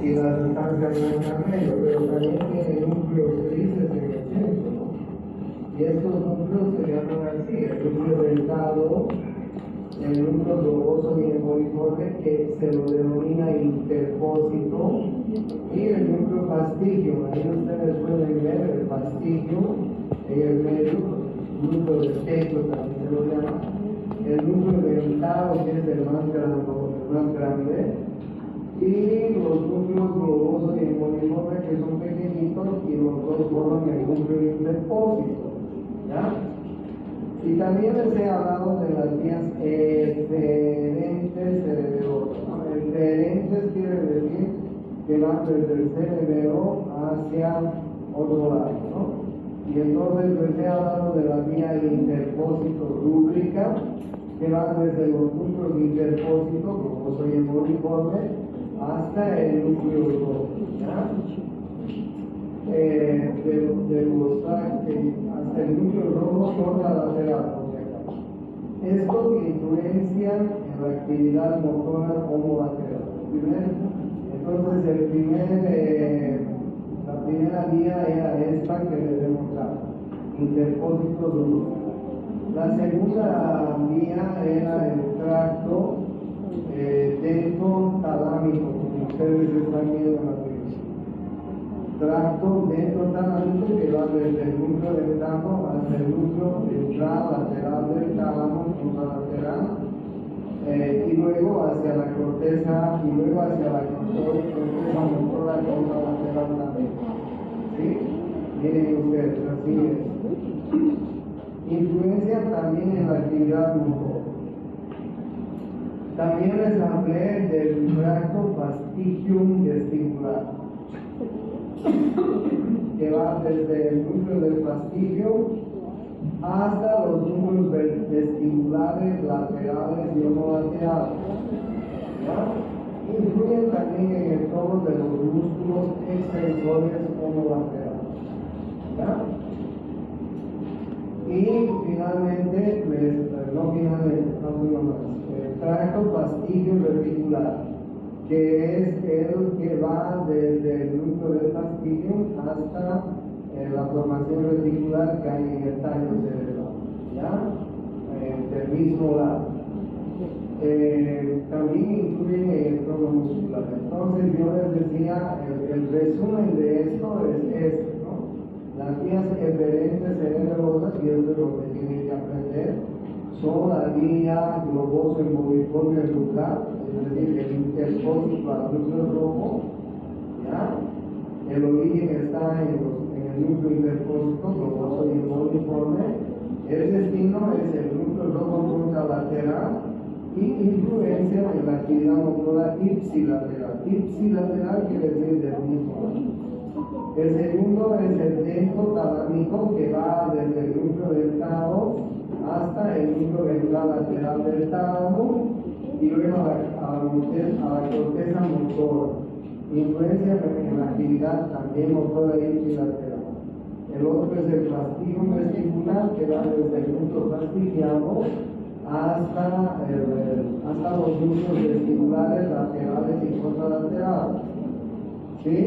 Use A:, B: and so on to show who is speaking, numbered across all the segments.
A: y la sustancia blanca medio, pero también tiene núcleos grises en el centro, ¿no? Y estos núcleos se llaman así: el núcleo dentado, el núcleo globoso y emboliforme, que se lo denomina interpósito, y el núcleo fastigio. Ahí ustedes pueden ver el fastigio en el medio, núcleo de pecho también se lo llama, el núcleo dentado, que es el más grande, y los núcleos globosos y emboliformes, que son pequeñitos, y los dos forman el núcleo interpósito, ¿ya? Y también les he hablado de las vías eferentes cerebrosas, ¿no? Eferentes quiere decir que van desde el cerebro hacia otro lado, ¿no? Y entonces les he hablado de la vía interpósito rúbrica, que va desde los núcleos interpósitos, como soy emboliforme, hasta el núcleo rojo, ¿ya? Hasta el núcleo rojo contralateral. Estos influencian en la actividad motora homolateral. Entonces, la primera vía era esta que les he mostrado, interpósito rúbrico. La segunda vía era el tracto dento-talámico, como ustedes están viendo en la película. Tracto dento-talámico que va desde el núcleo dentado hasta el núcleo lateral del tálamo contralateral, y luego hacia la corteza, y luego hacia la corteza motora contralateral también. ¿Sí? Miren ustedes, así es. Influencia también en la actividad motora. También les hablé del tracto fastigium vestibular, que va desde el núcleo del fastigio hasta los núcleos vestibulares, laterales y homolaterales. Influyen también en el tono de los músculos extensores homolaterales. Y finalmente, el tracto fastigio reticular, que es el que va desde el núcleo del fastigio hasta la formación reticular que hay en el tallo cerebral, del mismo lado. También influyen en el tono muscular. Entonces yo les decía, el resumen de esto es este, ¿no? Las vías eferentes cerebrosas, y eso es lo que tienen que aprender, son la vía globoso emboliforme nuclear, es decir, el interpósito al núcleo rojo, ¿ya? El origen está en el núcleo interpósito, globoso y emboliforme. El destino es el núcleo rojo contralateral y influencia en la actividad motora ipsilateral. Ipsilateral quiere decir del mismo lado. El segundo es el dento-talámico, que va desde el núcleo dentado hasta el núcleo ventral lateral del tálamo y luego a la corteza motora. Influencia en la actividad también motora ipsilateral. El otro es el fastigio vestibular, que va desde el núcleo fastigiado hasta los núcleos vestibulares, laterales y contralaterales. ¿Sí?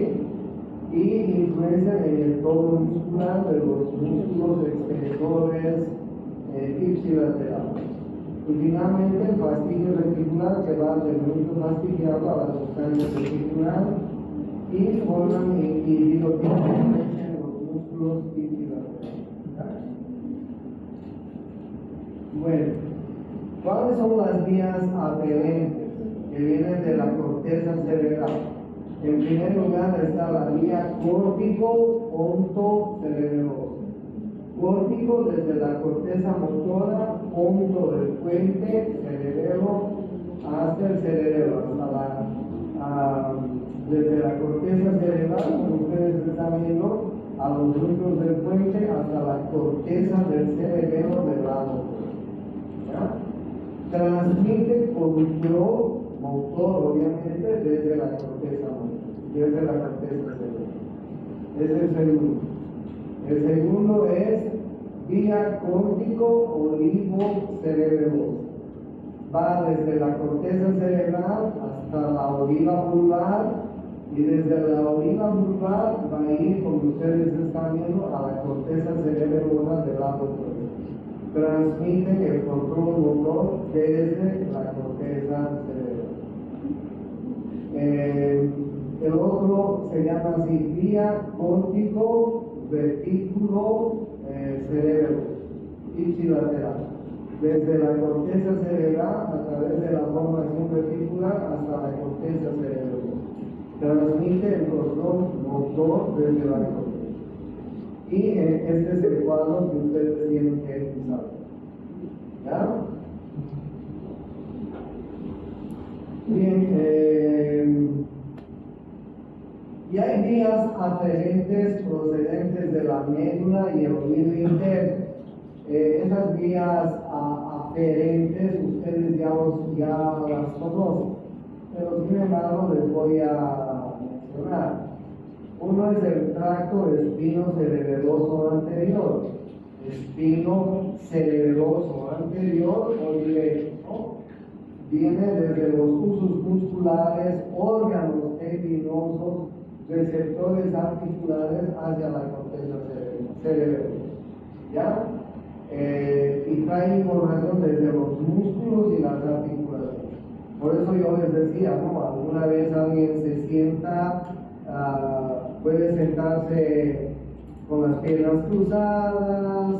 A: Y influencia en el tono muscular de los músculos extensores ipsilaterales. Y finalmente el fastigio reticular, que va del núcleo fastigiado a la sustancia reticular y forman y lo tienen influencia en los músculos ipsilaterales. Bueno, ¿cuáles son las vías aferentes que vienen de la corteza cerebral? En primer lugar está la vía córtico-ontocerebrosa. Córtico desde la corteza motora, onto del puente, cerebelo, hasta el cerebelo, desde la corteza cerebral, como ustedes están viendo, a los núcleos del puente, hasta la corteza del cerebelo del lado. Transmite control motor, obviamente, desde la corteza cerebral. Ese es el segundo. El segundo es vía córtico-olivo-cerebrosa. Va desde la corteza cerebral hasta la ojiva pulvar Y desde la orína vulvar va a ir, como ustedes están viendo, a la corteza cerebrosa del lado opuesto. Transmite el control motor desde la corteza cerebral. El otro se llama así, vía córtico retículo cerebro ipsilateral. Desde la corteza cerebral a través de la formación reticular hasta la corteza cerebral. Transmite el control motor desde la corteza. Y este es el cuadro que ustedes tienen que usar. ¿Ya? Bien, y hay vías aferentes procedentes de la médula y el oído interno. Esas vías aferentes ustedes ya las conocen, pero sin embargo les voy a mencionar. Uno es el tracto espino-cerebeloso anterior, espino-cerebeloso anterior o directo, ¿no? Viene desde los usos musculares, órganos tendinosos, receptores articulares hacia la corteza cerebral. ¿Ya? Y trae información desde los músculos y las articulaciones. Por eso yo les decía, ¿no? Alguna vez alguien se sienta, puede sentarse con las piernas cruzadas,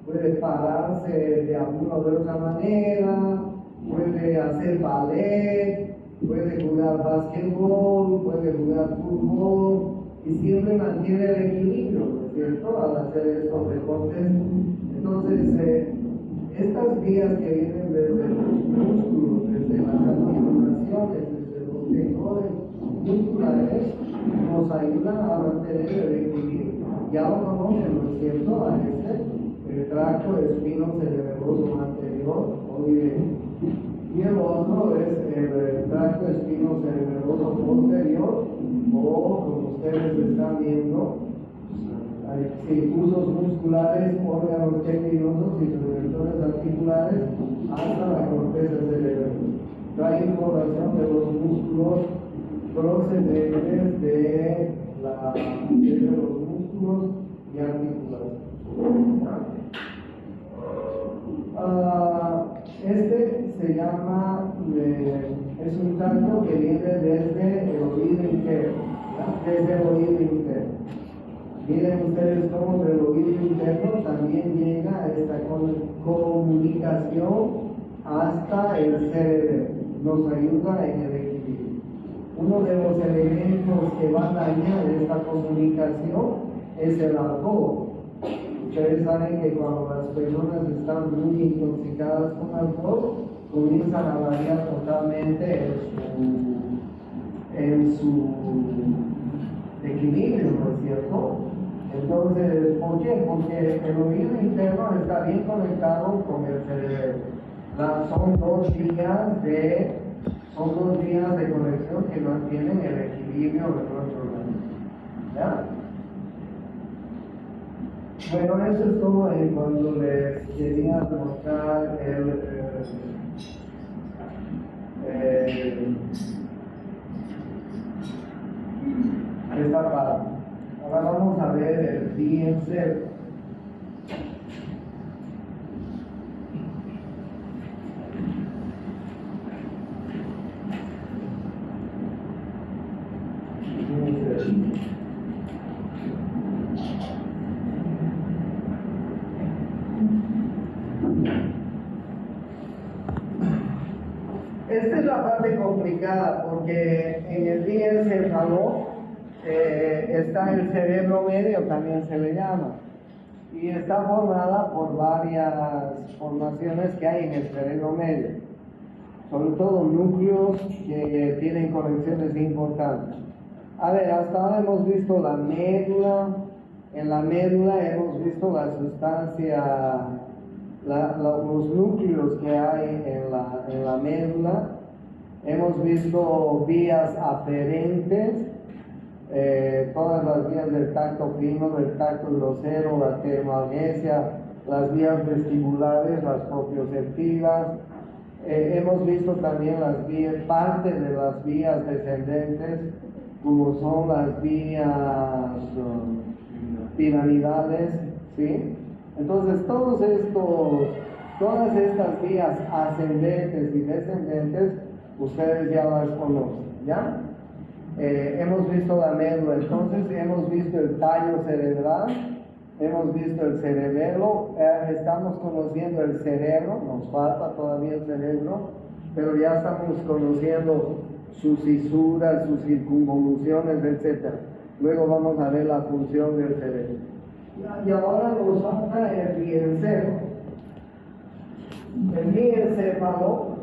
A: puede pararse de alguna u otra manera, puede hacer ballet, puede jugar básquetbol, puede jugar fútbol y siempre mantiene el equilibrio, ¿no es cierto?, al hacer estos deportes. Entonces, estas vías que vienen desde los músculos, desde las articulaciones, desde los tendones musculares, nos ayudan a mantener el equilibrio. Ya lo conocen, ¿no es cierto?, a el tracto espino-cerebeloso anterior o directo. Y el otro es el tracto espino-cerebeloso posterior, o como ustedes están viendo, usos musculares, órganos tendinosos y receptores articulares hasta la corteza cerebral. Trae información de los músculos procedentes desde los músculos y articulaciones. Este se llama, es un tracto que viene desde el oído interno, desde el oído interno. Miren ustedes cómo del oído interno también llega esta comunicación hasta el cerebro, nos ayuda en el equilibrio. Uno de los elementos que va a dañar esta comunicación es el alcohol. Ustedes saben que cuando las personas están muy intoxicadas con alcohol, comienzan a variar totalmente en su equilibrio, ¿no es cierto? Entonces, ¿por qué? Porque el oído interno está bien conectado con el cerebro. Son dos vías de conexión que mantienen el equilibrio de nuestro organismo. ¿Ya? Bueno, eso es todo en cuanto les quería mostrar esta parte. Ahora vamos a ver el DNC. Esta es la parte complicada porque en el diencéfalo está el cerebro medio, también se le llama, y está formada por varias formaciones que hay en el cerebro medio, sobre todo núcleos que tienen conexiones importantes. A ver, hasta ahora hemos visto la médula. En la médula hemos visto la sustancia, los núcleos que hay en la médula. Hemos visto vías aferentes, todas las vías del tacto fino, del tacto grosero, la termalgesia, las vías vestibulares, las propioceptivas, Hemos visto también las vías, parte de las vías descendentes, como son las vías piramidales, ¿sí? Entonces, todas estas vías ascendentes y descendentes, ustedes ya las conocen, ¿ya? Hemos visto la médula, entonces hemos visto el tallo cerebral, hemos visto el cerebelo, estamos conociendo el cerebro, nos falta todavía el cerebro, pero ya estamos conociendo sus fisuras, sus circunvoluciones, etc. Luego vamos a ver la función del cerebro. Y ahora nos falta el diencéfalo. El diencéfalo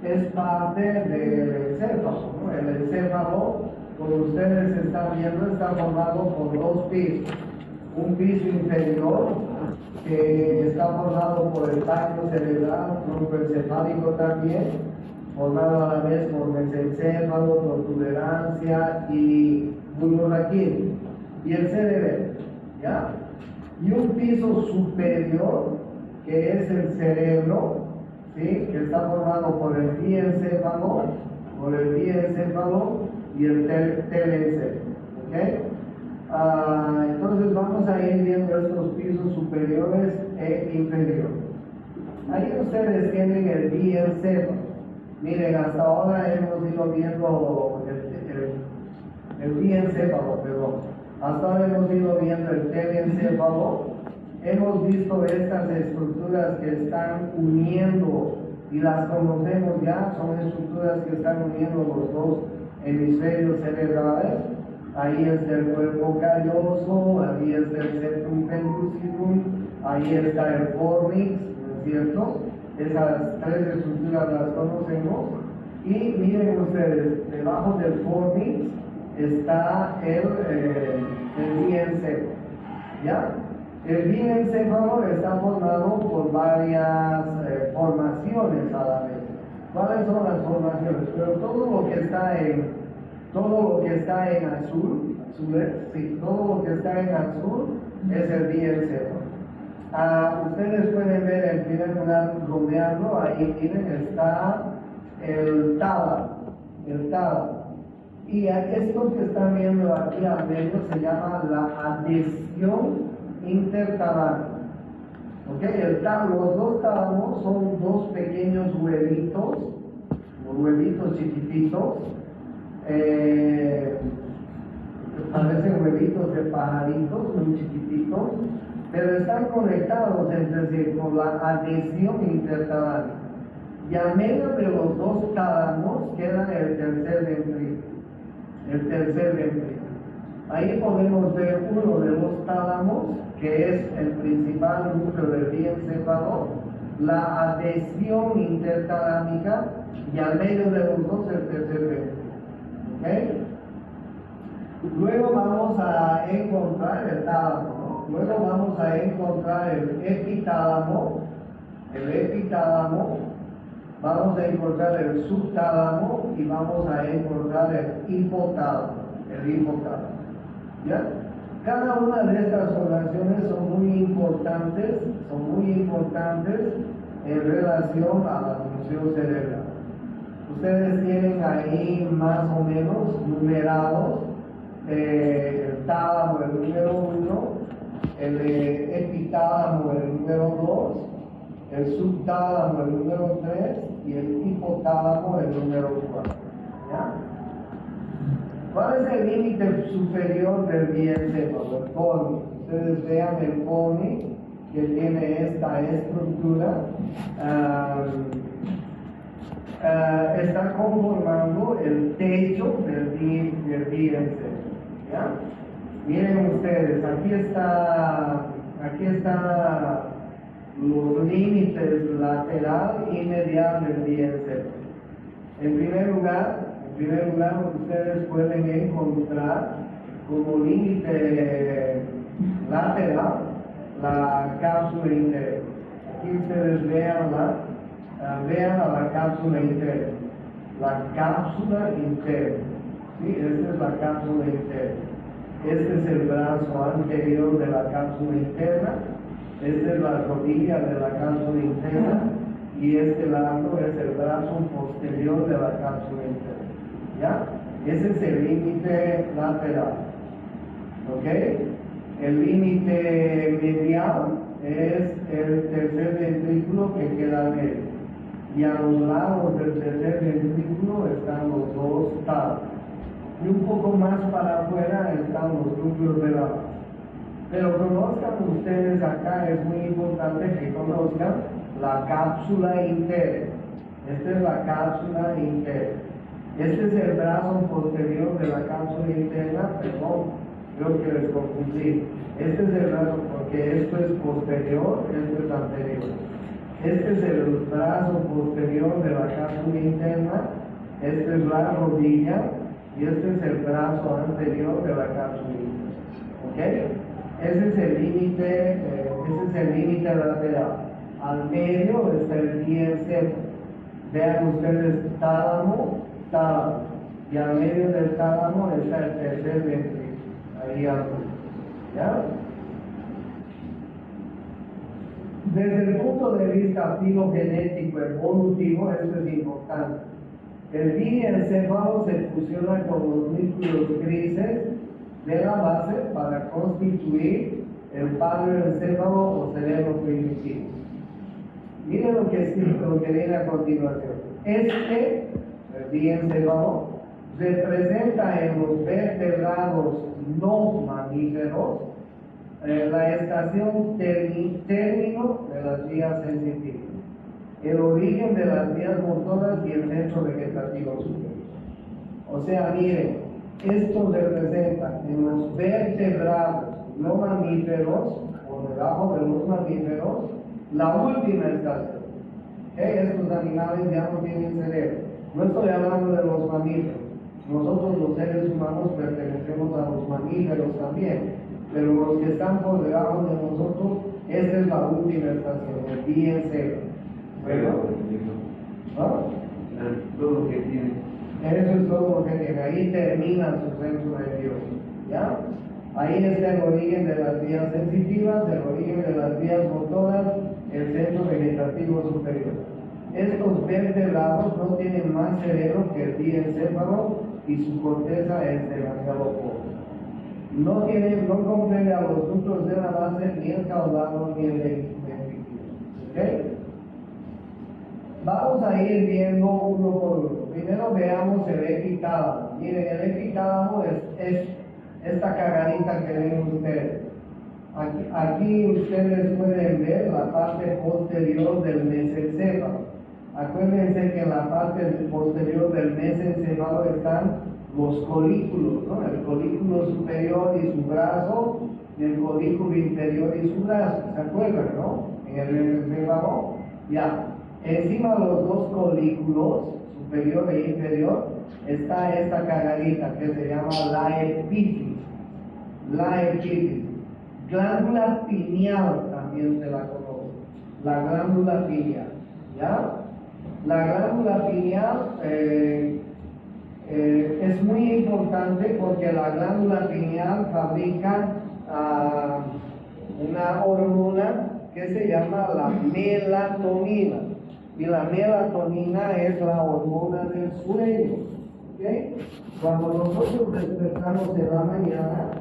A: es parte del encéfalo, ¿no? El encéfalo, como ustedes están viendo, está formado por dos pisos. Un piso inferior que está formado por el tallo cerebral, tronco encefálico también, formado a la vez por mesencéfalo, protuberancia y bulbo raquídeo, y el cerebelo, ¿ya? Y un piso superior que es el cerebro, ¿sí? Que está formado por el diencéfalo, y el telencéfalo, ¿ok? Entonces vamos a ir viendo estos pisos superiores e inferiores. Ahí ustedes tienen el diencéfalo. Miren, hasta ahora hemos ido viendo el diencéfalo, perdón. Hasta ahora hemos ido viendo el telencéfalo. Hemos visto estas estructuras que están uniendo, y las conocemos ya, son estructuras que están uniendo los dos hemisferios cerebrales. Ahí está el cuerpo calloso, ahí está el septum pellucidum, ahí está el fornix, ¿no es cierto? Esas tres estructuras las conocemos. Y miren ustedes, debajo del fornix está el diencéfalo, ¿ya? El diencéfalo está formado por varias formaciones a la vez. ¿Cuáles son las formaciones? Pero todo lo que está en azul, sí, todo lo que está en azul es el diencéfalo. Ustedes pueden ver en primer lugar rodeando, ahí miren, está el tálamo. Y esto que están viendo aquí al medio se llama la adhesión intertalámica. ¿Okay? Los dos tálamos son dos pequeños huevitos chiquititos, parecen huevitos de pajaritos muy chiquititos, pero están conectados entre sí por la adhesión intertalámica. Y al medio de los dos tálamos queda el tercer ventrículo. Ahí podemos ver uno de los tálamos, que es el principal núcleo del diencéfalo, la adhesión intertalámica, y al medio de los dos el tercer ventrículo. ¿Okay? Luego vamos a encontrar el tálamo, ¿no? Luego vamos a encontrar el epitálamo, vamos a encontrar el subtálamo y vamos a encontrar el hipotálamo. ¿Ya? Cada una de estas formaciones son muy importantes en relación a la función cerebral. Ustedes tienen ahí más o menos numerados el tálamo, el número 1, el epitálamo, el número 2, el subtálamo, el número 3 y el hipotálamo, el número 4. ¿Ya? ¿Cuál es el límite superior del diencéfalo? El fornix. Ustedes vean el fornix que tiene esta estructura. Está conformando el techo del diencéfalo. ¿Ya? Miren ustedes, aquí está los límites lateral y medial del diencéfalo. En primer lugar, ustedes pueden encontrar como límite lateral la cápsula interior. Aquí ustedes vean a la cápsula interior. La cápsula interior. ¿Sí? Esta es la cápsula interna. Este es el brazo anterior de la cápsula interna. Esta es la rodilla de la cápsula interna. y este lado es el brazo posterior de la cápsula interna. ¿Ya? Ese es el límite lateral. ¿Ok? El límite medial es el tercer ventrículo que queda en medio. Y a los lados del tercer ventrículo están los dos talos. Y un poco más para afuera están los núcleos de la base. Pero conozcan ustedes acá, es muy importante que conozcan la cápsula interna. Esta es la cápsula interna. Este es el brazo posterior de la cápsula interna, perdón, creo que les confundí. Este es el brazo, porque esto es posterior, esto es anterior. Este es el brazo posterior de la cápsula interna, esta es la rodilla y este es el brazo anterior de la cápsula interna. ¿Ok? Ese es el límite lateral. Al medio está el diencéfalo. Vean ustedes tálamo, tálamo. Y al medio del tálamo está el tercer ventrículo. Ahí arriba. ¿Ya? Desde el punto de vista filogenético evolutivo, esto es importante. El diencéfalo se fusiona con los núcleos grises de la base para constituir el paleoencéfalo o cerebro primitivo. Miren lo que viene a continuación. Este, el diencéfalo, representa en los vertebrados no mamíferos la estación término de las vías sensitivas, el origen de las vías motoras y el centro vegetativo superior. O sea, miren, esto representa en los vertebrados no mamíferos, por debajo de los mamíferos, la última estación. Estos animales ya no tienen cerebro. No estoy hablando de los mamíferos. Nosotros los seres humanos pertenecemos a los mamíferos también. Pero los que están por debajo de nosotros, esta es la última estación, el diencéfalo. Bueno,
B: todo lo que tiene.
A: Eso es todo lo que tiene. Ahí termina su centro nervioso. ¿Ya? Ahí está el origen de las vías sensitivas, el origen de las vías motoras, el centro vegetativo superior. Estos vertebrados no tienen más cerebro que el diencéfalo y su corteza es demasiado pobre. No comprende a los núcleos de la base, ni el caudado, ni el ventrículo. ¿Ok? Vamos a ir viendo uno por uno. Primero veamos el epitálamo. Miren, el epitálamo es esta cagadita que ven ustedes. Aquí ustedes pueden ver la parte posterior del mesencéfalo. Acuérdense que en la parte posterior del mesencéfalo están los colículos, ¿no? El colículo superior y su brazo, y el colículo inferior y su brazo. ¿Se acuerdan, no? En el mesencéfalo, ya. Encima de los dos colículos, superior e inferior, está esta cagadita que se llama la epífisis. La epífisis. Glándula pineal también se la conoce. La glándula pineal. ¿Ya? La glándula pineal es muy importante porque la glándula pineal fabrica una hormona que se llama la melatonina. Y la melatonina es la hormona del sueño. ¿Okay? Cuando nosotros despertamos en la mañana,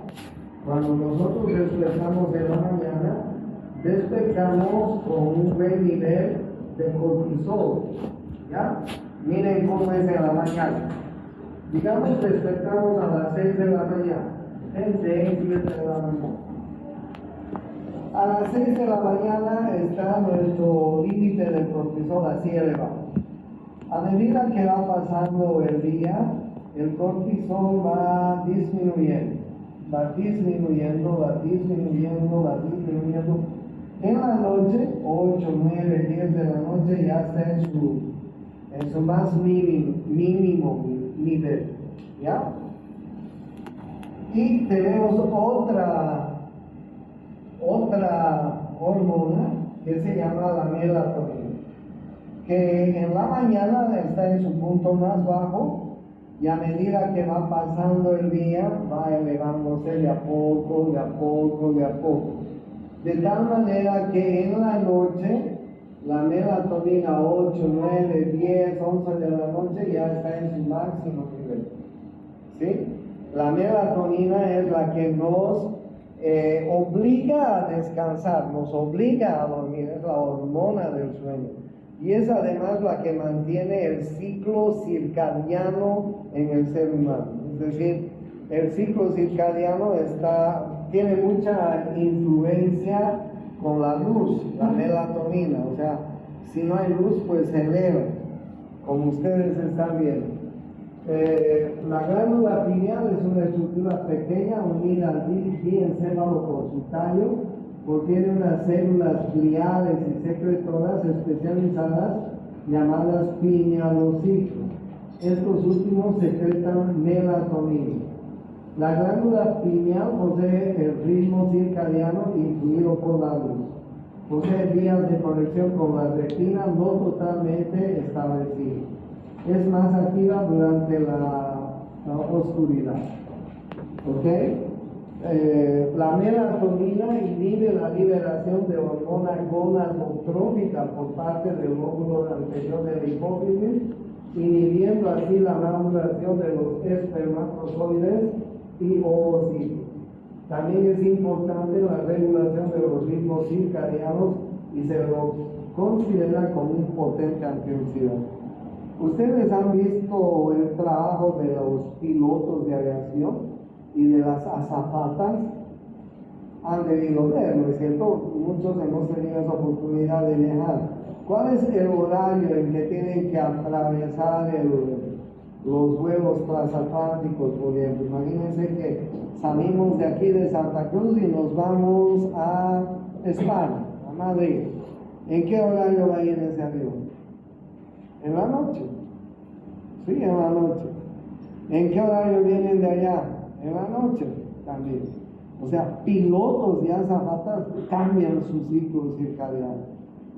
A: despertamos con un buen nivel de cortisol. ¿Ya? Miren cómo es en la mañana. Digamos, despertamos a las 6 de la mañana. 6, 7 de la mañana. A las 6 de la mañana está nuestro límite de cortisol así elevado. A medida que va pasando el día, el cortisol va disminuyendo. En la noche, 8, 9, 10 de la noche, ya está en su más mínimo nivel. ¿Ya? Y tenemos otra hormona que se llama la melatonina, que en la mañana está en su punto más bajo y a medida que va pasando el día va elevándose de a poco, de tal manera que en la noche La melatonina 8, 9, 10, 11 de la noche ya está en su máximo nivel. ¿Sí? La melatonina es la que nos obliga a descansar, nos obliga a dormir, es la hormona del sueño. Y es además la que mantiene el ciclo circadiano en el ser humano. Es decir, el ciclo circadiano tiene mucha influencia con la luz, la melatonina. O sea, si no hay luz, pues se eleva, como ustedes están viendo. La glándula pineal es una estructura pequeña unida al diencéfalo por su tallo, contiene unas células gliales y secretoras especializadas llamadas pinealocitos. Estos últimos secretan melatonina. La glándula pineal posee el ritmo circadiano influido por la luz. Posee vías de conexión con la retina no totalmente establecidas. Es más activa durante la oscuridad. ¿Ok? La melatonina inhibe la liberación de hormona gonadotrófica por parte del lóbulo anterior de la hipófisis, inhibiendo así la maduración de los espermatozoides y ovocitos. También es importante la regulación de los ritmos circadianos y se lo considera como un potente antioxidante. Ustedes han visto el trabajo de los pilotos de aviación y de las azafatas, han debido ver, ¿no es cierto? Muchos hemos tenido esa oportunidad de viajar. ¿Cuál es el horario en que tienen que atravesar los vuelos transatlánticos, por ejemplo? Imagínense que salimos de aquí de Santa Cruz y nos vamos a España, a Madrid. ¿En qué horario va a ir ese avión? En la noche. Sí, en la noche. ¿En qué horario vienen de allá? En la noche también. O sea, pilotos y azafatas cambian su ciclo circadiano.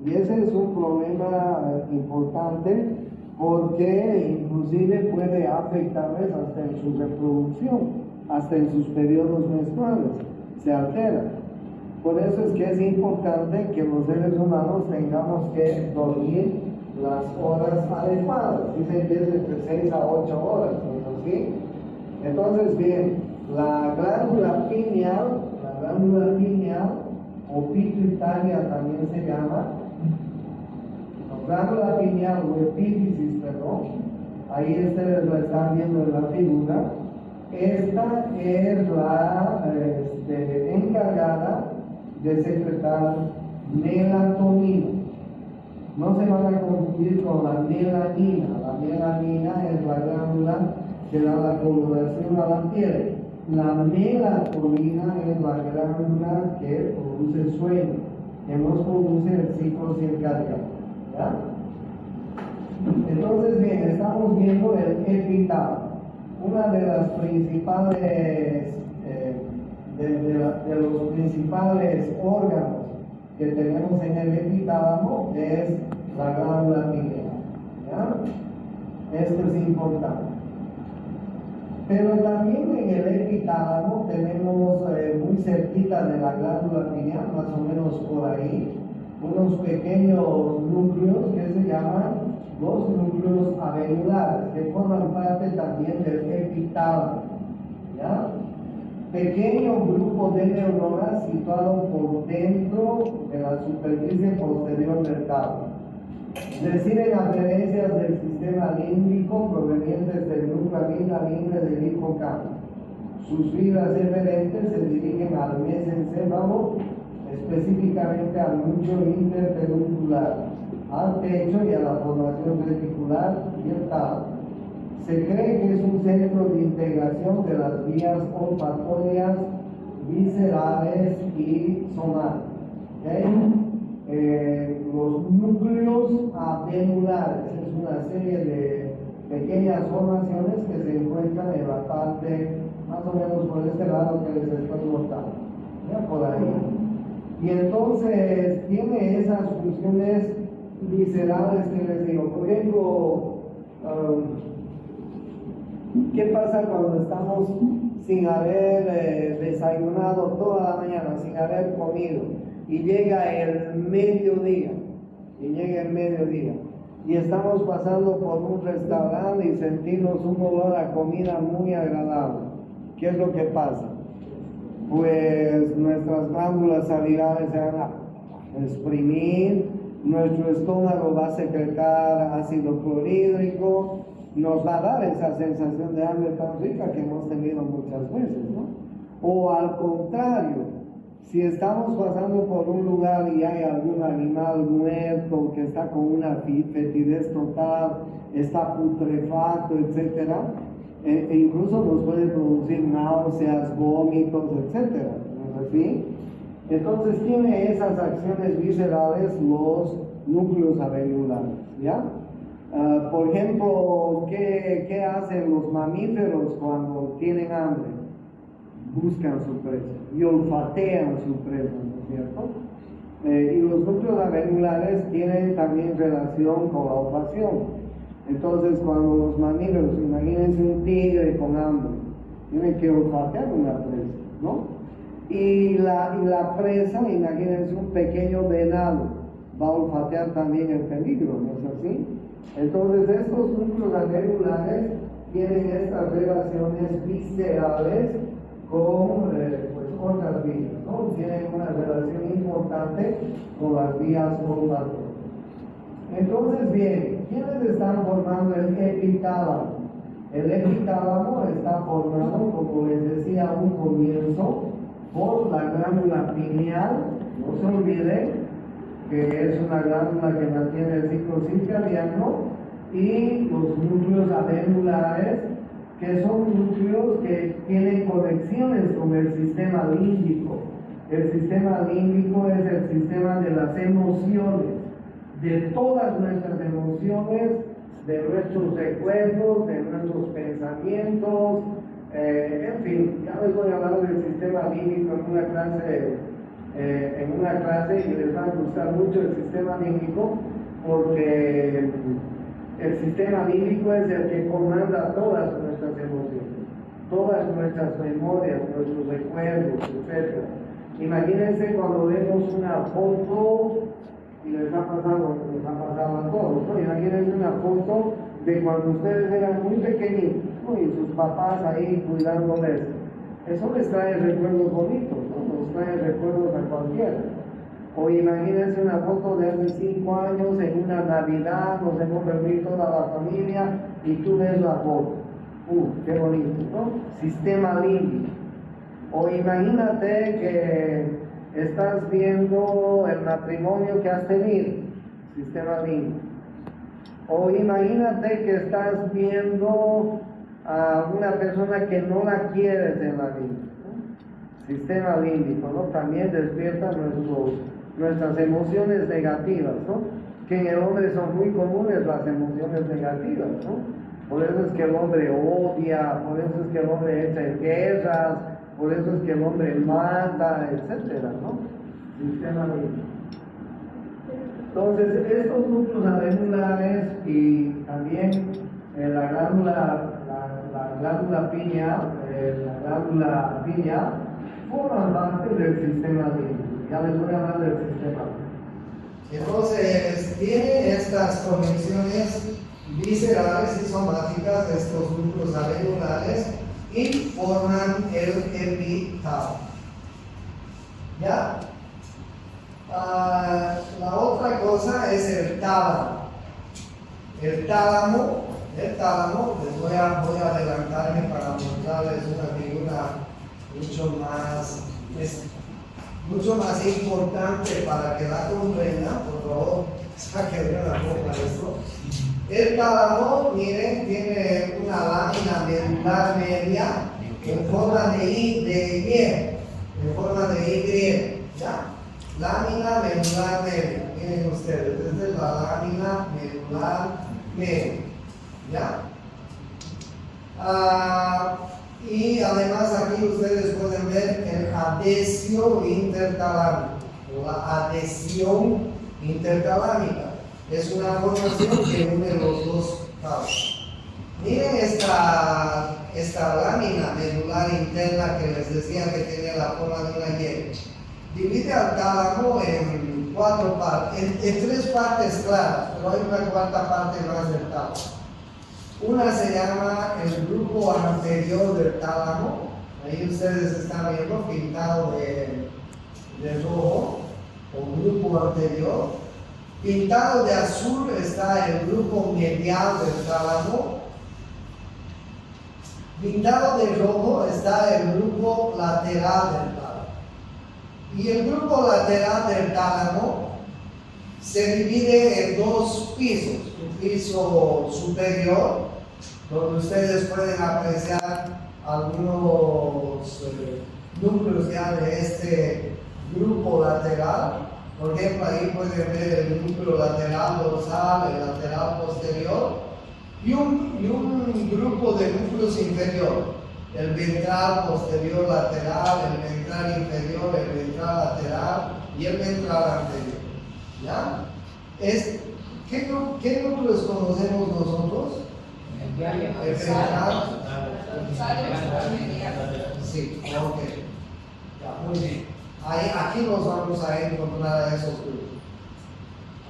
A: Y ese es un problema importante porque inclusive puede afectarles hasta en su reproducción, hasta en sus periodos menstruales. Se altera. Por eso es que es importante que los seres humanos tengamos que dormir las horas adecuadas. Dicen que es entre 6 a 8 horas, ¿no? ¿Sí? Entonces, bien, la glándula pineal o pituitaria también se llama, glándula pineal o epífisis, perdón, ahí ustedes lo están viendo en la figura. Esta es la encargada de secretar melatonina. No se van a confundir con la melanina. La melanina es la glándula que da la coloración a la piel. La melatonina es la glándula que produce sueño, que nos produce el ciclo circadiano. ¿Ya? Entonces, bien, estamos viendo el epitálamo. Una de las principales, de los principales órganos que tenemos en el epitálamo es la glándula pineal. ¿Ya? Esto es importante. Pero también en el epitálamo tenemos muy cerquita de la glándula pineal, más o menos por ahí, unos pequeños núcleos que se llaman los núcleos avenulares, que forman parte también del epitálamo. ¿Ya? Pequeño grupo de neuronas situado por dentro de la superficie posterior del tálamo. Reciben afferencias del sistema límbico provenientes del núcleo libre del hipocampo. Sus fibras eferentes se dirigen al mesencéfalo, específicamente al núcleo interpeduncular, al techo y a la formación reticular y el tálamo. Se cree que es un centro de integración de las vías olfatorias, viscerales y somáticas. ¿Okay? Los núcleos avenulares es una serie de pequeñas formaciones que se encuentran en la parte, más o menos por este lado que les estoy mostrando, ¿ya? Por ahí. Y entonces tiene esas funciones viscerales que les digo. Por ejemplo, ¿qué pasa cuando estamos sin haber desayunado toda la mañana, sin haber comido? Y llega el mediodía y llega el mediodía y estamos pasando por un restaurante y sentimos un olor a comida muy agradable. ¿Qué es lo que pasa? Pues nuestras glándulas salivares se van a exprimir, nuestro estómago va a secretar ácido clorhídrico, nos va a dar esa sensación de hambre tan rica que hemos tenido muchas veces, ¿no? O al contrario, si estamos pasando por un lugar y hay algún animal muerto que está con una fetidez total, está putrefacto, etc., e incluso nos puede producir náuseas, vómitos, etc., ¿no es así? Entonces tiene esas acciones viscerales los núcleos arenulares, ¿ya? Por ejemplo, ¿qué hacen los mamíferos cuando tienen hambre? Buscan su presa y olfatean su presa, ¿no es cierto? Y los núcleos arenulares tienen también relación con la olfacción. Entonces, cuando los mamíferos, imagínense un tigre con hambre, tiene que olfatear una presa, ¿no? Y la presa, imagínense un pequeño venado, va a olfatear también el peligro, ¿no es así? Entonces, estos núcleos arenulares tienen estas relaciones viscerales con pues, otras vías, ¿no? Tienen una relación importante con las vías olfatorias. Entonces, bien, ¿quiénes están formando el epitálamo? El epitálamo está formado, como les decía a un comienzo, por la glándula pineal. No se olviden que es una glándula que mantiene el ciclo circadiano, y los núcleos arenulares, que son núcleos que tienen conexiones con el sistema límbico. El sistema límbico es el sistema de las emociones, de todas nuestras emociones, de nuestros recuerdos, de nuestros pensamientos, en fin, ya les voy a hablar del sistema límbico en una clase y les va a gustar mucho el sistema límbico, porque el sistema límbico es el que comanda todas nuestras emociones, todas nuestras memorias, nuestros recuerdos, etc. Imagínense cuando vemos una foto, y les ha pasado a todos, ¿no? Imagínense una foto de cuando ustedes eran muy pequeñitos, ¿no? Y sus papás ahí cuidándoles. Eso les trae recuerdos bonitos, ¿no? Nos trae recuerdos a cualquiera. O imagínense una foto de hace 5 años en una Navidad, nos hemos reunido toda la familia y tú ves la foto. Qué bonito, ¿no? Sistema límbico. O imagínate que estás viendo el matrimonio que has tenido, sistema límbico. O imagínate que estás viendo a una persona que no la quieres en la vida, ¿no? Sistema límbico, ¿no? También despierta nuestras emociones negativas, ¿no? Que en el hombre son muy comunes las emociones negativas, ¿no? Por eso es que el hombre odia, por eso es que el hombre echa guerras, por eso es que el hombre mata, etcétera, ¿no? Sistema límbico. Entonces, estos núcleos arenulares y también la glándula pineal, forman parte del sistema límbico. Ya les voy a hablar del sistema. Entonces, tiene estas conexiones viscerales y somáticas de estos núcleos arenulares y forman el epitálamo. ¿Ya? La otra cosa es el tálamo. El tálamo, les voy a adelantarme para mostrarles una figura mucho más importante para que la comprendan. Por favor, saquen la boca de esto. El tálamo, miren, tiene una lámina medular media en forma de Y, ¿ya? Lámina medular media, miren ustedes, esta es la lámina medular media, ¿ya? Y además aquí ustedes pueden ver el adesio intertalámico, la adhesión intertalámica. Es una formación que une los dos talos. Miren esta lámina medular interna que les decía que tiene la forma de una Y. Divide al tálamo en 4 partes, en 3 partes claras, pero hay una cuarta parte más del tálamo. Una se llama el grupo anterior del tálamo, ahí ustedes están viendo pintado de rojo, o grupo anterior. Pintado de azul está el grupo medial del tálamo. Pintado de rojo está el grupo lateral del tálamo. Y el grupo lateral del tálamo se divide en 2 pisos. Un piso superior, donde ustedes pueden apreciar algunos núcleos ya de este grupo lateral. Por ejemplo, ahí pueden ver el núcleo lateral dorsal, el lateral posterior, y un grupo de núcleos inferior, el ventral posterior lateral, el ventral inferior, el ventral lateral y el ventral anterior. ¿Ya? ¿Qué núcleos conocemos nosotros? El ventral. Sí, ok. Ya, muy bien. Aquí nos vamos a encontrar a esos grupos.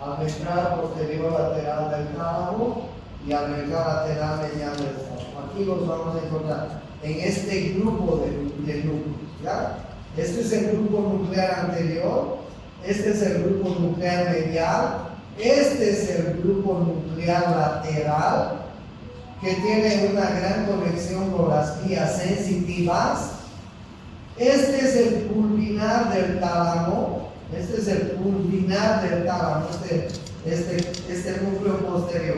A: Al ventral posterior lateral del tálamo y al ventral lateral medial del tálamo. Aquí los vamos a encontrar en este grupo de núcleos. ¿Ya? Este es el grupo nuclear anterior, este es el grupo nuclear medial, este es el grupo nuclear lateral, que tiene una gran conexión con las vías sensitivas. Este es el pulvinar del tálamo, este es el pulvinar del tálamo, este núcleo posterior.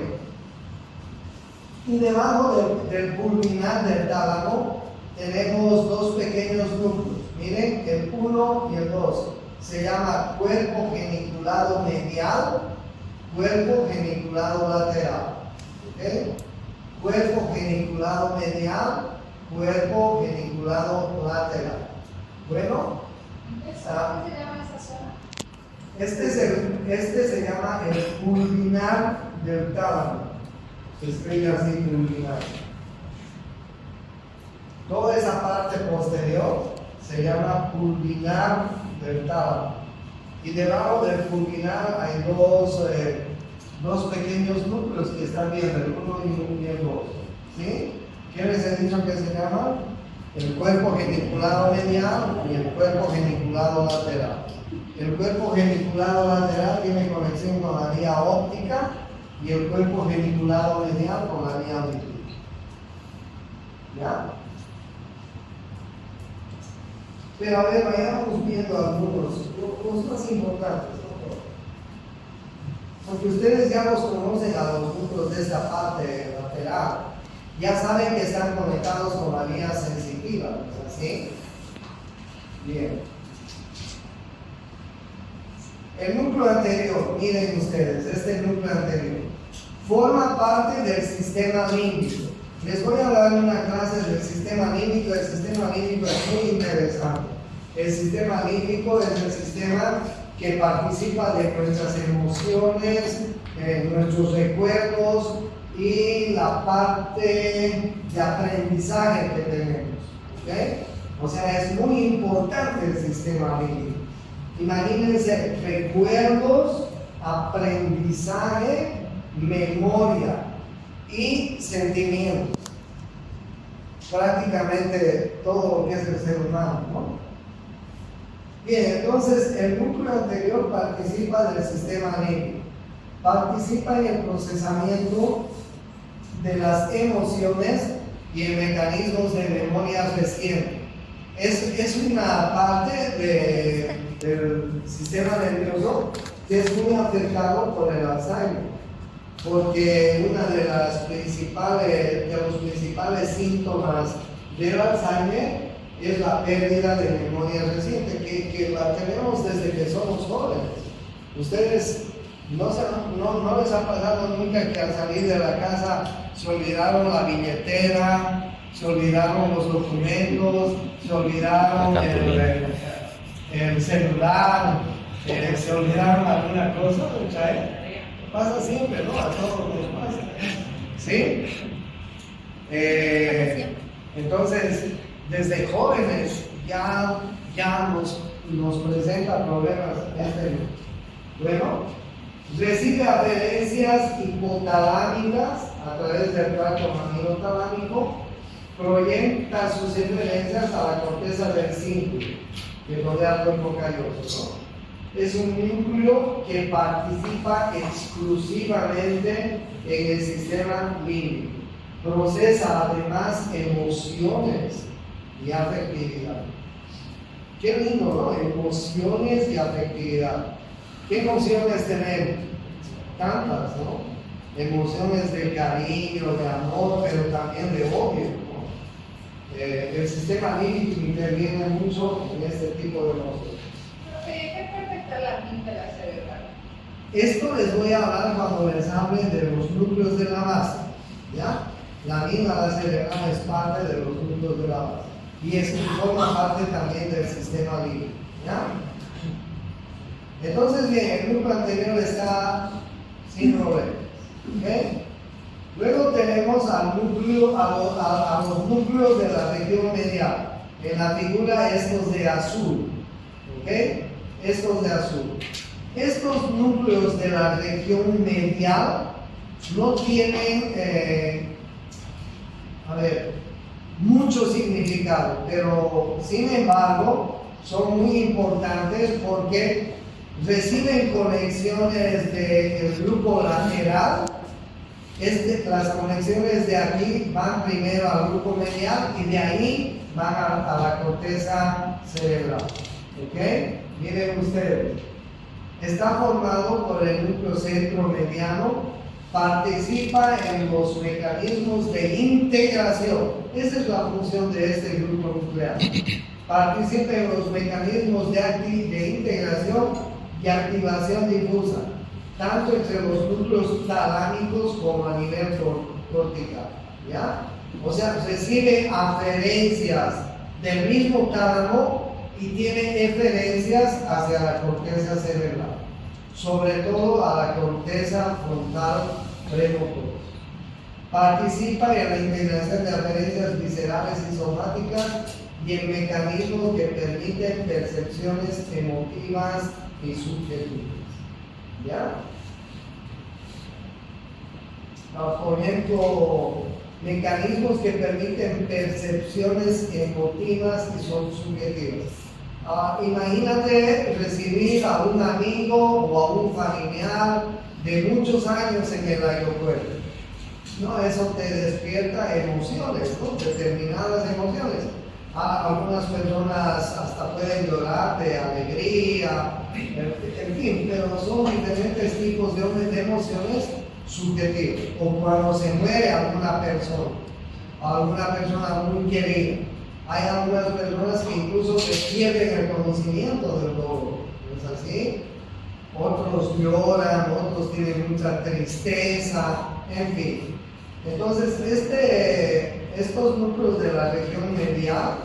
A: Y debajo del pulvinar del tálamo tenemos 2 pequeños núcleos. Miren, el 1 y el 2. Se llama cuerpo geniculado medial, cuerpo geniculado lateral. ¿Okay? Cuerpo geniculado medial, cuerpo geniculado lateral. Bueno,
B: ¿Cómo se llama esa zona?
A: este se llama el pulvinar del tálamo. Se escribe así, pulvinar. Toda esa parte posterior se llama pulvinar del tálamo. Y debajo del pulvinar hay dos pequeños núcleos que están viendo, el 1 y el 2. ¿Sí? ¿Qué les he dicho que se llama? El cuerpo geniculado medial y el cuerpo geniculado lateral. El cuerpo geniculado lateral tiene conexión con la vía óptica y el cuerpo geniculado medial con la vía auditiva. ¿Ya? Pero a ver, vayamos viendo algunos, los más importantes, ¿no? Porque ustedes ya los conocen a los núcleos de esta parte lateral. Ya saben que están conectados con la vía sensitiva, ¿no es así? Bien. El núcleo anterior, miren ustedes, este núcleo anterior, forma parte del sistema límbico. Les voy a dar una clase del sistema límbico. El sistema límbico es muy interesante. El sistema límbico es el sistema que participa de nuestras emociones, nuestros recuerdos y la parte de aprendizaje que tenemos. ¿Okay? O sea, es muy importante el sistema límbico. Imagínense recuerdos, aprendizaje, memoria y sentimientos. Prácticamente todo lo que es el ser humano, ¿no? Bien, entonces el núcleo anterior participa del sistema límbico, participa en el procesamiento de las emociones y en mecanismos de memoria reciente. Es una parte del sistema nervioso que es muy afectado por el Alzheimer, porque uno de los principales síntomas del Alzheimer es la pérdida de memoria reciente, que la tenemos desde que somos jóvenes. Ustedes no les ha pasado nunca que al salir de la casa se olvidaron la billetera, se olvidaron los documentos, se olvidaron el celular, se olvidaron alguna cosa, pasa siempre, ¿no? A todos nos pasa. ¿Sí? Entonces, desde jóvenes ya nos presenta problemas Bueno, recibe aferencias hipotalámicas a través del tracto mamilo-talámico, proyecta sus referencias a la corteza del cíngulo, que rodea el cuerpo calloso, ¿no? Es un núcleo que participa exclusivamente en el sistema límbico. Procesa además emociones y afectividad. Qué lindo, ¿no? Emociones y afectividad. ¿Qué emociones tenemos? Tantas, ¿no? Emociones de cariño, de amor, pero también de odio, ¿no? El sistema límbico interviene mucho en este tipo de emociones.
B: ¿Qué afecta la amígdala cerebral?
A: Esto les voy a hablar cuando les hable de los núcleos de la base, ¿ya? La amígdala cerebral es parte de los núcleos de la base y eso forma parte también del sistema límbico, ¿ya? Entonces, bien, el grupo anterior está sin problemas, ¿ok? Luego tenemos al núcleo, a los núcleos de la región medial. En la figura estos de azul, ¿ok? Estos de azul. Estos núcleos de la región medial no tienen, mucho significado, pero sin embargo son muy importantes porque reciben conexiones del grupo lateral. Las conexiones de aquí van primero al grupo medial y de ahí van a la corteza cerebral. ¿Ok? Miren ustedes. Está formado por el núcleo centro-mediano, participa en los mecanismos de integración. Esa es la función de este grupo nuclear. Participa en los mecanismos de integración y activación difusa, tanto entre los núcleos talámicos como a nivel cortical. ¿Ya? O sea, recibe aferencias del mismo tálamo y tiene eferencias hacia la corteza cerebral, sobre todo a la corteza frontal premotor. Participa en la integración de aferencias viscerales y somáticas y en mecanismos que permiten percepciones emotivas y subjetivas. ¿Ya? Por ejemplo, mecanismos que permiten percepciones emotivas y son subjetivas. Imagínate recibir a un amigo o a un familiar de muchos años en el aeropuerto. No, eso te despierta emociones, ¿no? Determinadas emociones. Algunas personas hasta pueden llorar de alegría, en fin, pero son diferentes tipos de emociones subjetivas. O cuando se muere alguna persona muy querida. Hay algunas personas que incluso pierden el conocimiento del dolor, ¿no es así? Otros lloran, otros tienen mucha tristeza, en fin. Entonces, estos núcleos de la región medial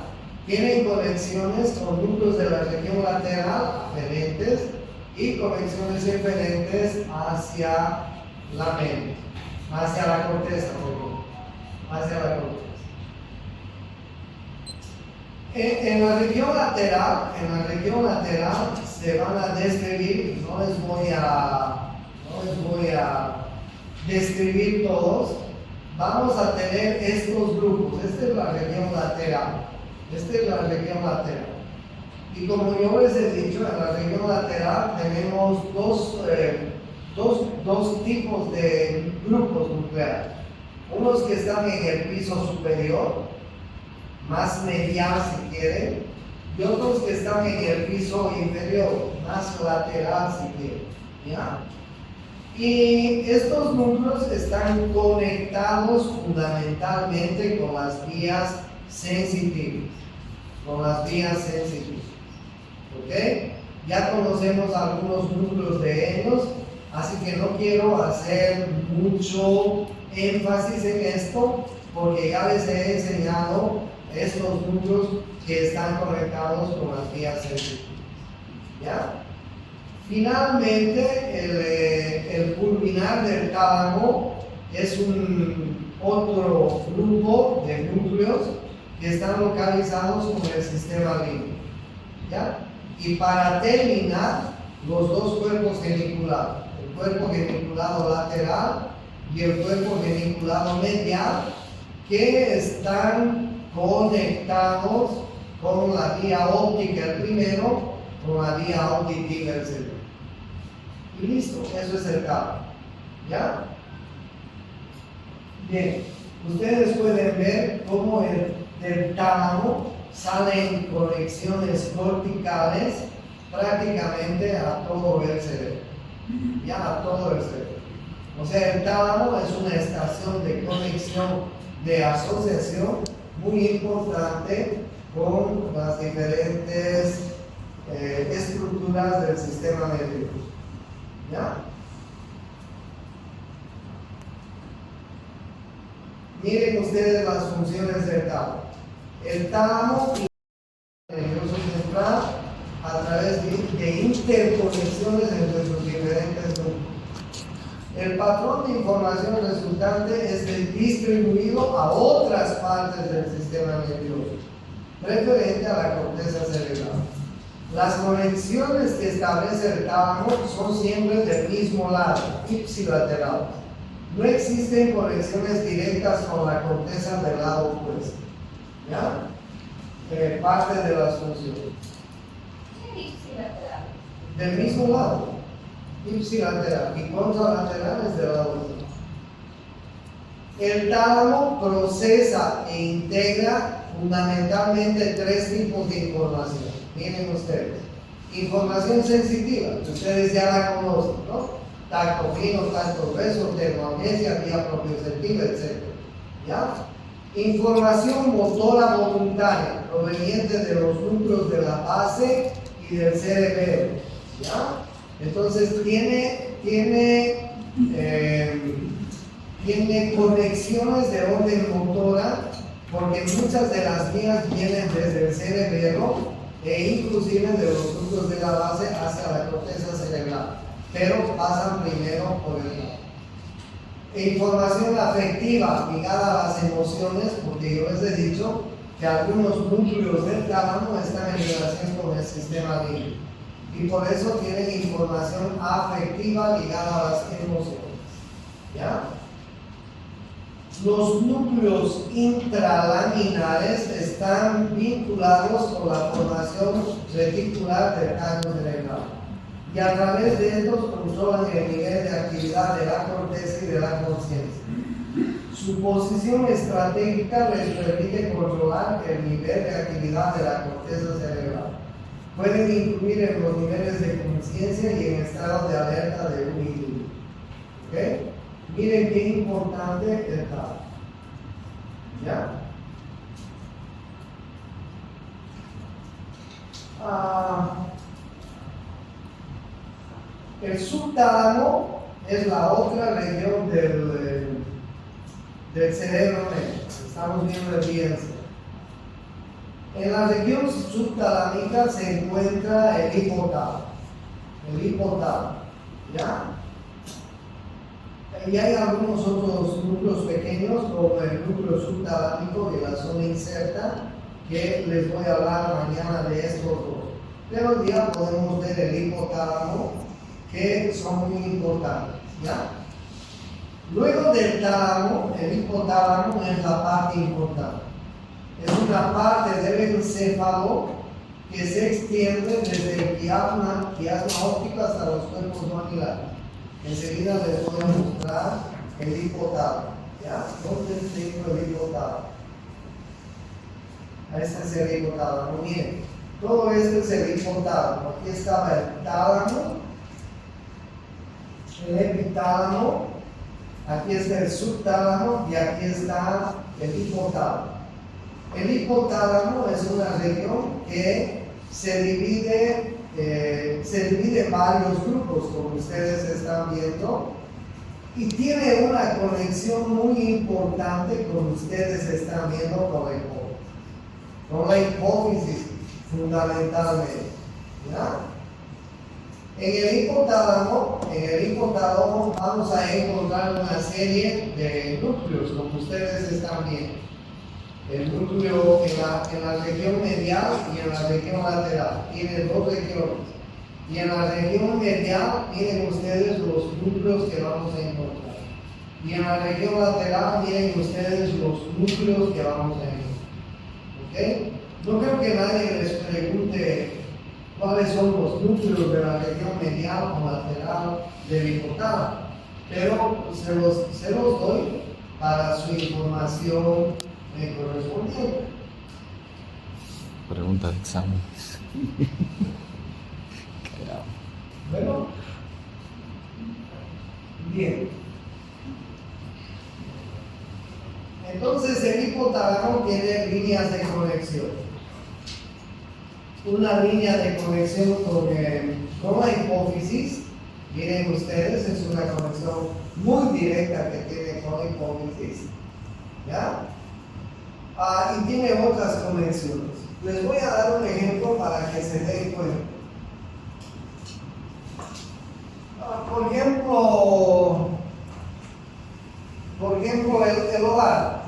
A: tienen conexiones con núcleos de la región lateral aferentes y conexiones inferentes hacia la mente, hacia la corteza, hacia la corteza. En la región lateral se van a describir, no les voy a describir todos. Vamos a tener estos grupos. Esta es la región lateral. Y como yo les he dicho, en la región lateral tenemos dos tipos de grupos nucleares. Unos que están en el piso superior, más medial si quieren, y otros que están en el piso inferior, más lateral si quieren. ¿Ya? Y estos núcleos están conectados fundamentalmente con las vías sensitivas. ¿Ok? Ya conocemos algunos núcleos de ellos, así que no quiero hacer mucho énfasis en esto, porque ya les he enseñado estos núcleos que están conectados con las vías sensitivas. ¿Ya? Finalmente, el pulvinar del tálamo es otro grupo de núcleos que están localizados con el sistema límbico. ¿Ya? Y para terminar,
C: los dos cuerpos geniculados, el cuerpo geniculado lateral y el cuerpo geniculado medial, que están conectados con la vía óptica el primero, con la vía auditiva el segundo. Y listo, eso es el tálamo. ¿Ya? Bien, ustedes pueden ver cómo del tálamo salen conexiones corticales prácticamente a todo el cerebro. Ya, a todo el cerebro. O sea, el tálamo es una estación de conexión, de asociación muy importante con las diferentes estructuras del sistema nervioso. ¿Ya? Miren ustedes las funciones del tálamo. El tálamo nervioso central a través de interconexiones entre sus diferentes núcleos. El patrón de información resultante es distribuido a otras partes del sistema nervioso, referente a la corteza cerebral. Las conexiones que establece el tálamo son siempre del mismo lado, ipsilaterales. No existen conexiones directas con la corteza del lado opuesto. ¿Ya? Parte de las funciones.
B: ¿Qué ipsilateral?
C: Del mismo lado, ipsilateral, y contralaterales del lado opuesto. El tálamo procesa e integra fundamentalmente tres tipos de información. Miren ustedes. Información sensitiva, que ustedes ya la conocen, ¿no? Tacto fino, tacto grueso, termoamnesia, vía propioceptiva, etc. ¿Ya? Información motora voluntaria, proveniente de los núcleos de la base y del cerebelo. ¿Ya? Entonces tiene conexiones de orden motora, porque muchas de las vías vienen desde el cerebelo e inclusive de los núcleos de la base hacia la corteza cerebral, pero pasan primero por el lado. Información afectiva ligada a las emociones, porque yo les he dicho que algunos núcleos del tálamo están en relación con el sistema límbico, y por eso tienen información afectiva ligada a las emociones. ¿Ya? Los núcleos intralaminares están vinculados con la formación reticular del caño cerebral, y a través de estos controlan el nivel de actividad de la corteza y de la conciencia. Su posición estratégica les permite controlar el nivel de actividad de la corteza cerebral. Pueden incluir en los niveles de conciencia y en estado de alerta de un individuo. ¿Okay? Miren qué importante el tálamo. ¿Ya? El subtálamo es la otra región del cerebro negro. Estamos viendo el evidencia. En la región subtalámica se encuentra el hipotálamo. El hipotálamo. ¿Ya? Y hay algunos otros núcleos pequeños, como el núcleo subtalámico de la zona inserta, que les voy a hablar mañana de estos dos. Pero hoy día podemos ver el hipotálamo, que son muy importantes. ¿Ya? Luego del tálamo, el hipotálamo es la parte importante. Es una parte del encéfalo que se extiende desde el quiasma óptico hasta los cuerpos mamilares. Enseguida les voy a mostrar el hipotálamo. ¿Ya? ¿Dónde tengo el hipotálamo? Este es el hipotálamo. Miren, todo esto es el hipotálamo. Aquí estaba el tálamo, el epitálamo, aquí está el subtálamo y aquí está el hipotálamo. El hipotálamo es una región que se divide en varios grupos, como ustedes están viendo, y tiene una conexión muy importante, como ustedes están viendo, con la hipófisis fundamentalmente. ¿Ya? En el hipotálamo vamos a encontrar una serie de núcleos, como ustedes están viendo. El núcleo en la región medial y en la región lateral. Tiene dos regiones. Y en la región medial, miren ustedes los núcleos que vamos a encontrar. Y en la región lateral, miren ustedes los núcleos que vamos a encontrar. ¿Ok? No creo que nadie les pregunte cuáles son los núcleos de la región medial o lateral del hipotálamo, pero se los doy para su información correspondiente.
D: Pregunta de examen.
C: Bueno, bien. Entonces el hipotálamo tiene líneas de conexión. Una línea de conexión con la hipófisis, miren ustedes, es una conexión muy directa que tiene con la hipófisis. ¿Ya? Y tiene otras conexiones. Les voy a dar un ejemplo para que se den cuenta. Por ejemplo, el ovario.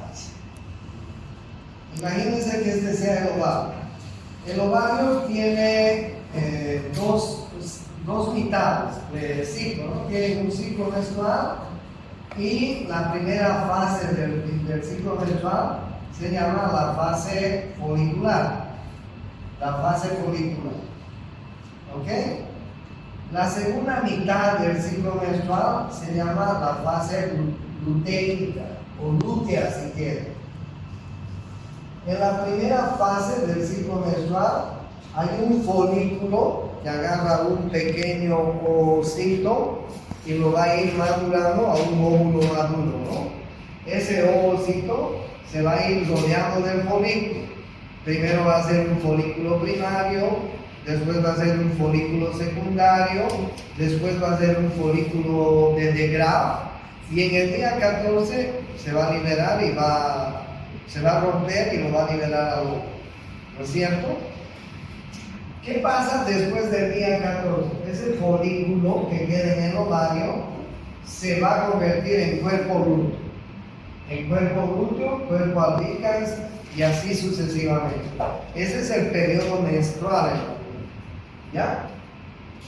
C: Imagínense que este sea el ovario. El ovario tiene dos mitades de ciclo, ¿no? Tiene un ciclo menstrual y la primera fase del ciclo menstrual se llama la fase folicular. La fase folicular. ¿Ok? La segunda mitad del ciclo menstrual se llama la fase luteínica o lútea si quieren. En la primera fase del ciclo menstrual hay un folículo que agarra un pequeño ovocito y lo va a ir madurando a un óvulo maduro, ¿no? Ese ovocito se va a ir rodeando del folículo. Primero va a ser un folículo primario, después va a ser un folículo secundario, después va a ser un folículo de degrado y en el día 14 se va a liberar y se va a romper y lo va a liberar al óvulo, ¿no es cierto? ¿Qué pasa después del día 14? Ese folículo que queda en el ovario se va a convertir en cuerpo lúteo. En cuerpo lúteo, cuerpo albicans y así sucesivamente. Ese es el periodo menstrual. ¿Ya?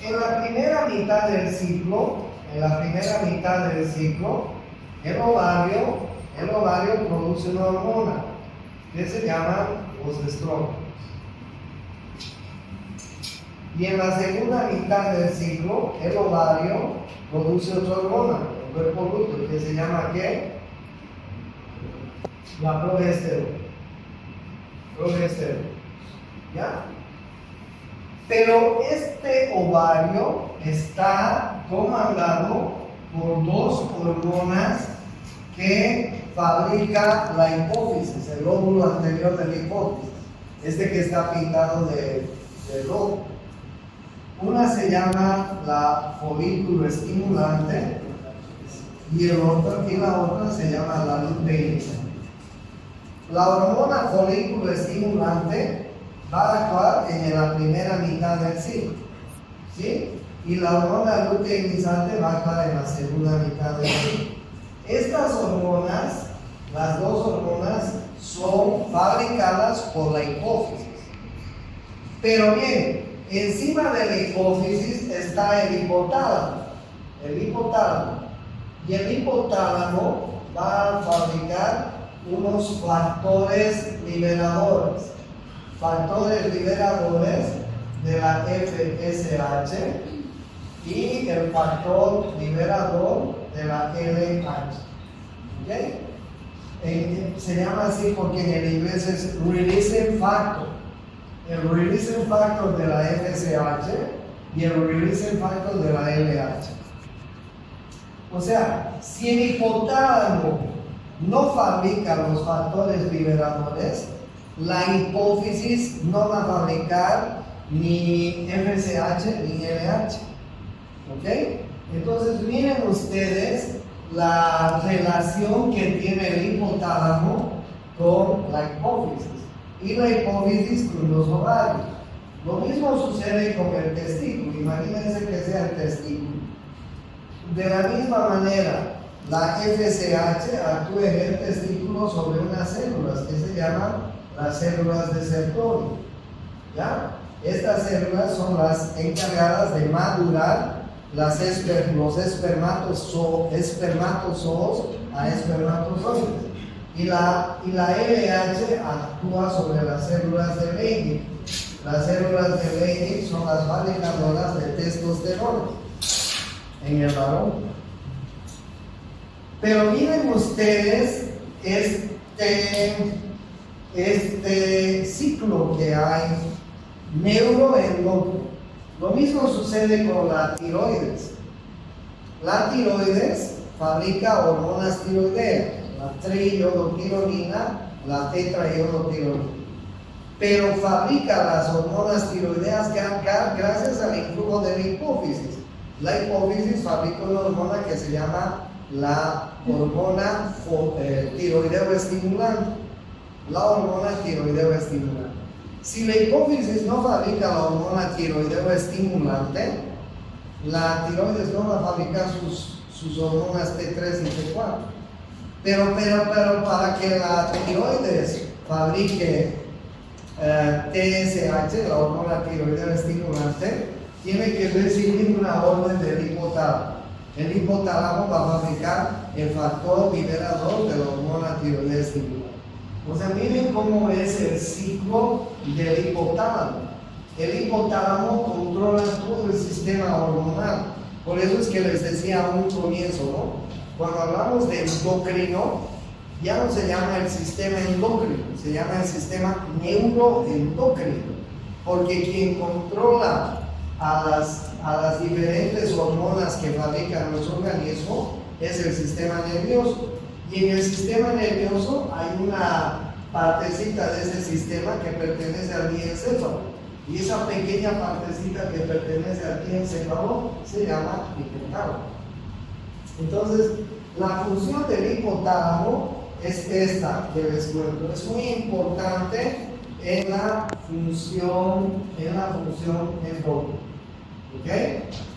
C: En la primera mitad del ciclo, el ovario produce una hormona que se llama los estrógenos. Y en la segunda mitad del ciclo, el ovario produce otra hormona, el cuerpo lúteo, que se llama ¿qué? La progesterona. ¿Ya? Pero este ovario está comandado por dos hormonas que fabrica la hipófisis, el lóbulo anterior de la hipófisis, este que está pintado de rojo. Una se llama la folículo estimulante y la otra se llama la luteína. La hormona folículo estimulante va a actuar en la primera mitad del ciclo, ¿sí? Y la hormona luteinizante va a actuar en la segunda mitad del ciclo. Estas hormonas, las dos hormonas, son fabricadas por la hipófisis. Pero bien, encima de la hipófisis está el hipotálamo. Y el hipotálamo va a fabricar unos factores liberadores de la FSH y el factor liberador de la LH. ¿Okay? Se llama así porque en el inglés es releasing factor. El releasing factor de la FSH y el releasing factor de la LH. O sea, si el hipotálamo no fabrica los factores liberadores, la hipófisis no va a fabricar ni FSH ni LH. ¿Ok? Entonces miren ustedes la relación que tiene el hipotálamo con la hipófisis y la hipófisis con los ovarios. Lo mismo sucede con el testículo. Imagínense que sea el testículo. De la misma manera, la FSH actúa en el testículo sobre unas células que se llaman las células de Sertoli. ¿Ya? Estas células son las encargadas de madurar los espermatozoos a espermatozoides. Y la LH actúa sobre las células de Leydig. Las células de Leydig son las fabricadoras de testosterona en el varón. Pero miren ustedes este ciclo que hay neuroendocrino. Lo mismo sucede con la tiroides. La tiroides fabrica hormonas tiroideas, la triiodotironina, la tetraiodotironina. Pero fabrica las hormonas tiroideas gracias al influjo de la hipófisis. La hipófisis fabrica una hormona que se llama la hormona tiroideo estimulante. La hormona tiroideo estimulante. Si la hipófisis no fabrica la hormona tiroideo estimulante, la tiroides no va a fabricar sus hormonas T3 y T4. Pero para que la tiroides fabrique TSH, la hormona tiroideo estimulante, tiene que recibir una orden del hipotálamo. El hipotálamo va a fabricar el factor liberador de la hormona tiroideo estimulante. O sea, miren cómo es el ciclo del hipotálamo. El hipotálamo controla todo el sistema hormonal. Por eso es que les decía a un comienzo, ¿no? Cuando hablamos de endocrino, ya no se llama el sistema endocrino, se llama el sistema neuroendocrino. Porque quien controla a las diferentes hormonas que fabrica nuestro organismo es el sistema nervioso. Y en el sistema nervioso hay una partecita de ese sistema que pertenece al diencéfalo. Y esa pequeña partecita que pertenece al diencéfalo se llama hipotálamo. Entonces, la función del hipotálamo es esta que les cuento. Es muy importante en la función endocrina. ¿Ok?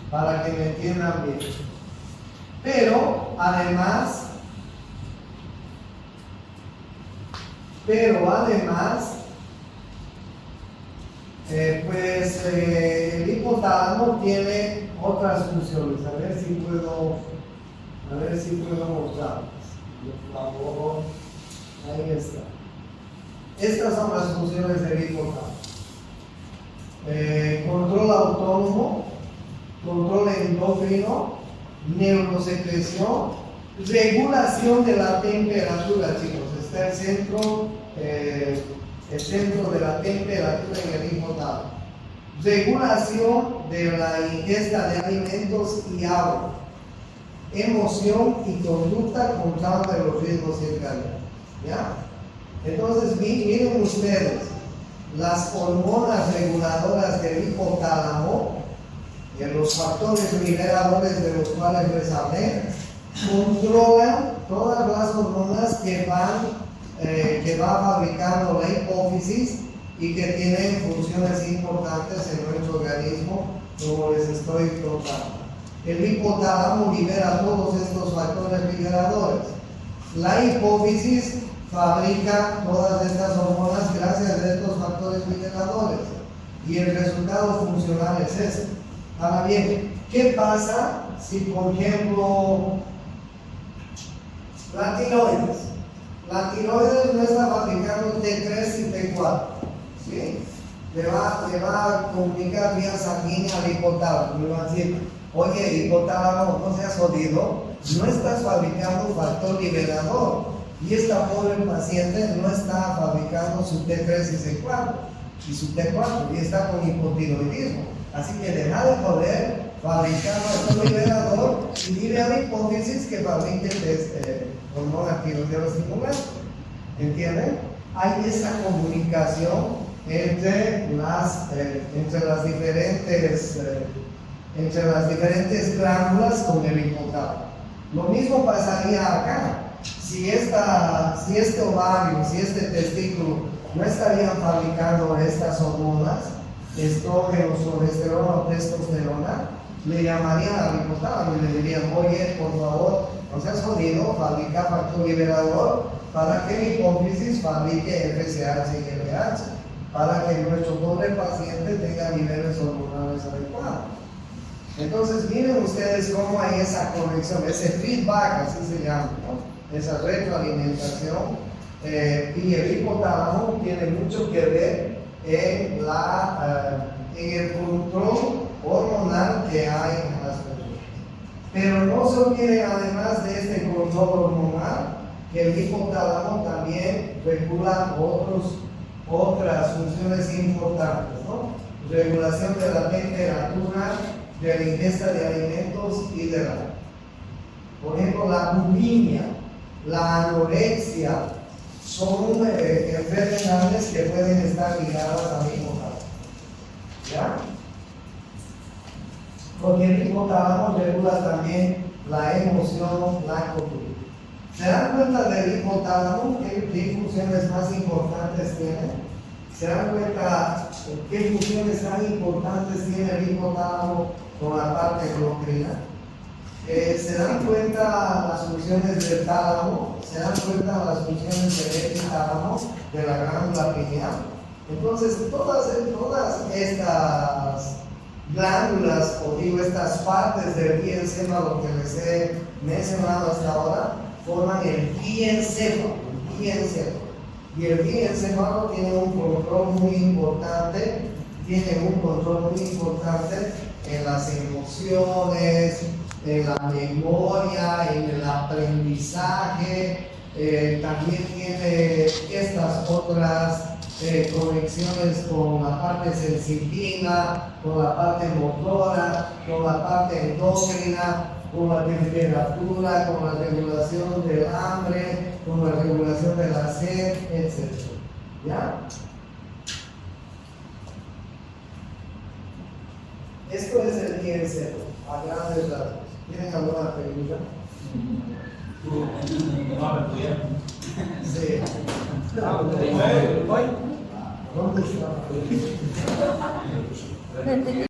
C: Para que me entiendan bien. Pero además, el hipotálamo tiene otras funciones. A ver si puedo mostrarles. Por favor, ahí está. Estas son las funciones del hipotálamo. Control autónomo, control endocrino, neurosecreción, regulación de la temperatura, chicos. Está el centro de la temperatura en el hipotálamo. Regulación de la ingesta de alimentos y agua. Emoción y conducta control de los riesgos circadianos. ¿Ya? Entonces, miren ustedes, las hormonas reguladoras del hipotálamo, los factores liberadores de los cuales les hablé, controlan todas las hormonas que va fabricando la hipófisis y que tienen funciones importantes en nuestro organismo, como les estoy contando. El hipotálamo libera todos estos factores liberadores. La hipófisis fabrica todas estas hormonas gracias a estos factores liberadores. Y el resultado funcional es ese. Ahora bien, ¿qué pasa si, por ejemplo, la tiroides no está fabricando T3 y T4? ¿Sí? Le va a comunicar vía sanguínea al hipotálamo. Le va a decir, oye, hipotálamo, no seas jodido, no estás fabricando factor liberador. Y esta pobre paciente no está fabricando su T3 y su T4 y está con hipotiroidismo. Así que deja de poder fabricar factor liberador y dile a la hipófisis que fabrique hormona tiroideo estimulante. ¿Entienden? Hay esa comunicación entre las diferentes glándulas con el hipotálamo. Lo mismo pasaría acá. Si este ovario, si este testículo no estarían fabricando estas hormonas, estrógeno, progesterona o testosterona, le llamarían al hipotálamo y le dirían, oye, por favor, no seas jodido, fabrica factor liberador para que la hipófisis fabrique FSH y LH. para que nuestro pobre paciente tenga niveles hormonales adecuados. Entonces miren ustedes cómo hay esa conexión, ese feedback, así se llama, ¿no? Esa retroalimentación, y el hipotálamo tiene mucho que ver en el control hormonal que hay en las personas. Pero no se olviden, además de este control hormonal, que el hipotálamo también regula otras funciones importantes, ¿no? Regulación de la temperatura, de la ingesta de alimentos y de la... Por ejemplo, la bulimia, la anorexia, son enfermedades que pueden estar ligadas al hipotálamo. ¿Ya? Porque el hipotálamo regula también la emoción, la conducta. ¿Se dan cuenta del hipotálamo? ¿Qué funciones más importantes tiene? ¿Se dan cuenta qué funciones tan importantes tiene el hipotálamo con la parte endocrina? ¿Se dan cuenta las funciones del tálamo? ¿Se dan cuenta las funciones del epitálamo, de la glándula pineal? Entonces, todas estas glándulas, o digo, estas partes del diencéfalo que les he mencionado hasta ahora, forman el diencéfalo. Y el diencéfalo tiene un control muy importante, en las emociones, en la memoria, en el aprendizaje, también tiene estas otras conexiones con la parte sensitiva, con la parte motora, con la parte endocrina, con la temperatura, con la regulación del hambre, con la regulación de la sed, etc. ¿Ya? Esto es el diencéfalo, a grandes rasgos. ¿Tienen alguna pregunta? Sí. ¿Dónde está?